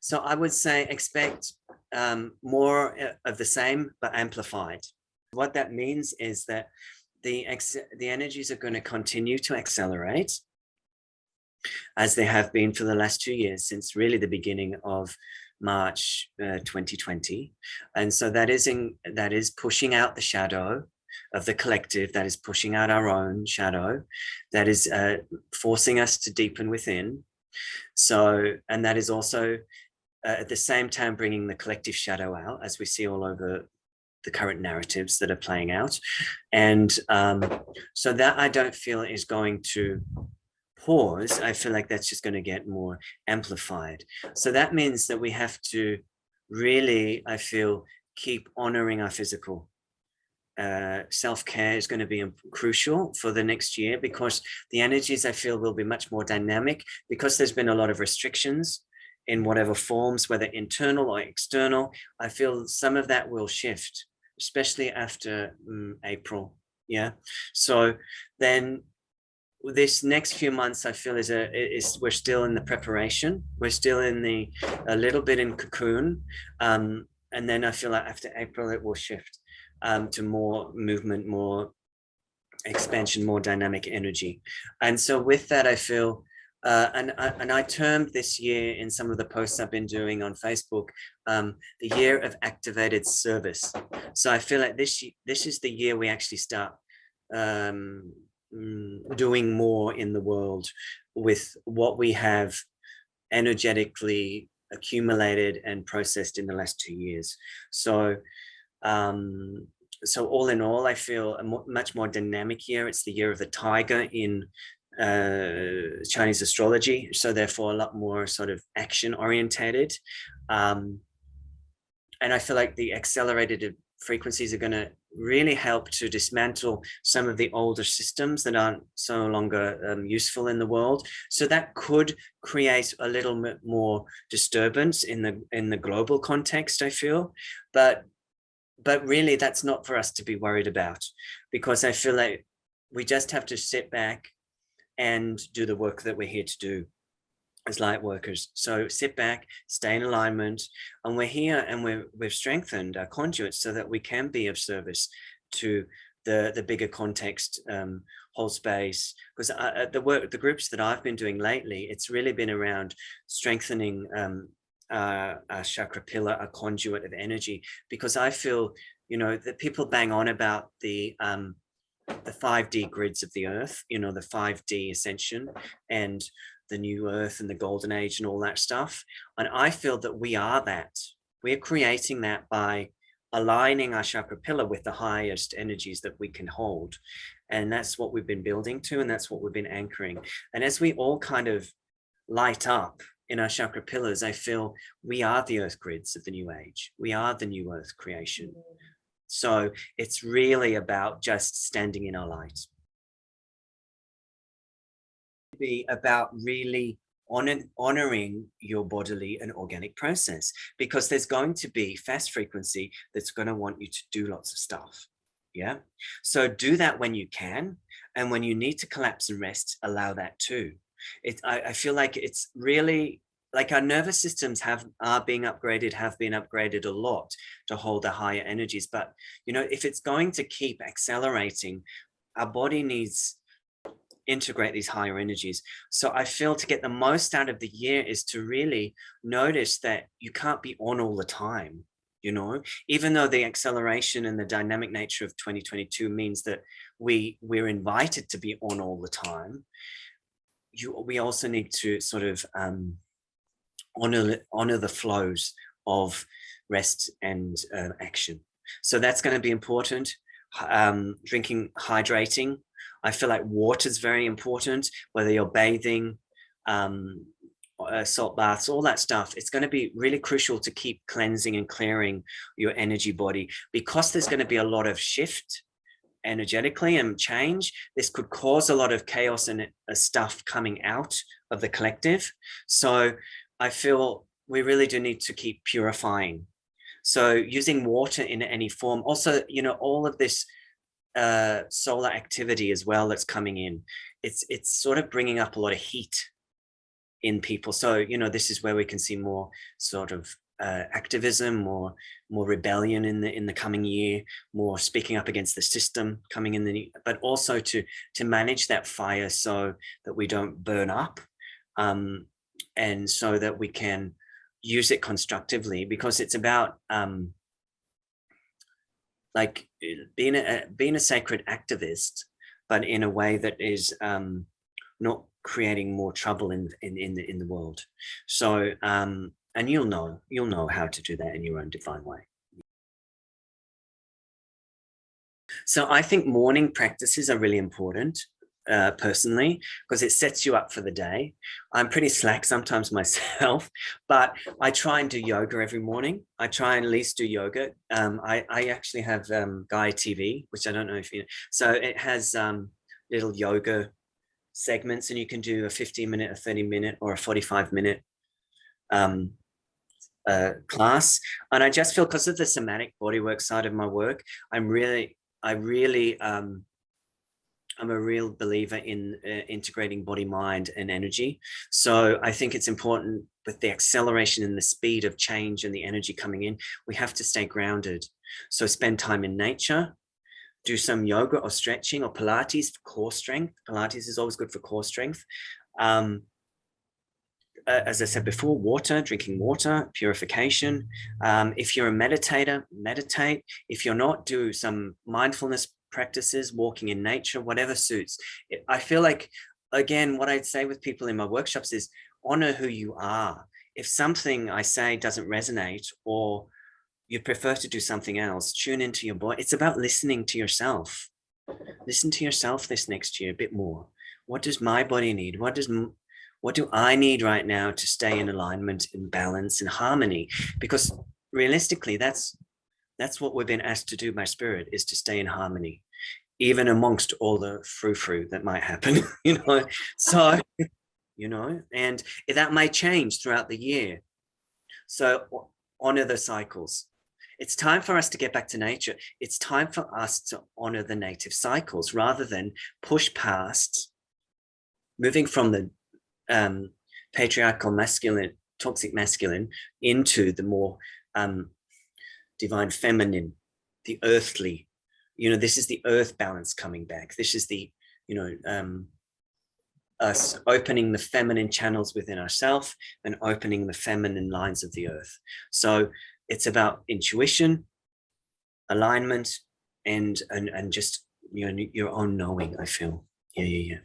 So I would say expect more of the same, but amplified. What that means is that the energies are going to continue to accelerate as they have been for the last 2 years, since really the beginning of March 2020. And so that is pushing out the shadow of the collective, that is pushing out our own shadow, that is forcing us to deepen within. So, and that is also at the same time bringing the collective shadow out, as we see all over the current narratives that are playing out. And so that I don't feel is going to pause. I feel like that's just going to get more amplified. So that means that we have to really, I feel, keep honoring our physical. Self-care is going to be crucial for the next year, because the energies, I feel, will be much more dynamic, because there's been a lot of restrictions in whatever forms, whether internal or external. I feel some of that will shift, especially after April. Yeah. So then this next few months, I feel we're still in the preparation. We're still in a little bit in cocoon. And then I feel like after April, it will shift to more movement, more expansion, more dynamic energy. And so with that, I feel, and I termed this year in some of the posts I've been doing on Facebook, the year of activated service. So I feel like this is the year we actually start doing more in the world with what we have energetically accumulated and processed in the last 2 years. So so all in all, I feel a much more dynamic year. It's the year of the tiger in Chinese astrology, so therefore a lot more sort of action orientated. And I feel like the accelerated frequencies are going to really help to dismantle some of the older systems that aren't so longer useful in the world. So that could create a little bit more disturbance in the global context, I feel. But really, that's not for us to be worried about, because I feel like we just have to sit back and do the work that we're here to do as light workers. So sit back, stay in alignment, and we're here, and we've strengthened our conduits so that we can be of service to the bigger context, whole space. Because the groups that I've been doing lately, it's really been around strengthening our chakra pillar, a conduit of energy, because I feel, that people bang on about the 5D grids of the earth, the 5D ascension and the new earth and the golden age and all that stuff. And I feel that we are that. We're creating that by aligning our chakra pillar with the highest energies that we can hold. And that's what we've been building to, and that's what we've been anchoring. And as we all kind of light up in our chakra pillars, I feel we are the earth grids of the new age. We are the new earth creation. So it's really about just standing in our light. Be about really honoring your bodily and organic process, because there's going to be fast frequency that's going to want you to do lots of stuff. Yeah. So do that when you can, and when you need to collapse and rest, allow that too. I feel like it's really like our nervous systems have been upgraded a lot to hold the higher energies. But if it's going to keep accelerating, our body needs integrate these higher energies. So I feel to get the most out of the year is to really notice that you can't be on all the time. Even though the acceleration and the dynamic nature of 2022 means that we're invited to be on all the time, we also need to sort of honor the flows of rest and action. So that's going to be important. Hydrating. I feel like water is very important, whether you're bathing, salt baths, all that stuff. It's going to be really crucial to keep cleansing and clearing your energy body, because there's going to be a lot of shift energetically and change. This could cause a lot of chaos and stuff coming out of the collective. So I feel we really do need to keep purifying. So using water in any form. Also, all of this solar activity as well that's coming in, it's sort of bringing up a lot of heat in people. So, you know, this is where we can see more sort of activism, more rebellion in the coming year, more speaking up against the system coming in but also to manage that fire so that we don't burn up, and so that we can use it constructively, because it's about like being a sacred activist, but in a way that is not creating more trouble in the world. So and you'll know how to do that in your own divine way. So I think morning practices are really important, personally, because it sets you up for the day. I'm pretty slack sometimes myself, but I try and do yoga every morning. I try and at least do yoga. I actually have Gaia TV, which I don't know if you know. So it has little yoga segments, and you can do a 15-minute, a 30-minute, or a 45-minute class. And I just feel, because of the somatic bodywork side of my work, I'm a real believer in integrating body, mind, and energy. So I think it's important, with the acceleration and the speed of change and the energy coming in, we have to stay grounded. So spend time in nature, do some yoga or stretching or Pilates for core strength. Pilates is always good for core strength. As I said before, drinking water, purification. If you're a meditator, meditate. If you're not, do some mindfulness practices, walking in nature, whatever suits. I feel like, again, what I'd say with people in my workshops is honor who you are. If something I say doesn't resonate, or you prefer to do something else, tune into your body. It's about listening to yourself. Listen to yourself this next year a bit more. What does my body need? What do I need right now to stay in alignment, in balance, in harmony? Because realistically, that's what we've been asked to do by spirit, is to stay in harmony, even amongst all the frou-frou that might happen, you know. So, you know, and that may change throughout the year. So honor the cycles. It's time for us to get back to nature. It's time for us to honor the native cycles, rather than push past, moving from the patriarchal masculine, toxic masculine, into the more divine feminine, the earthly. You know, this is the earth balance coming back. This is the, you know, us opening the feminine channels within ourselves and opening the feminine lines of the earth. So it's about intuition, alignment, and just, you know, your own knowing, I feel. Yeah.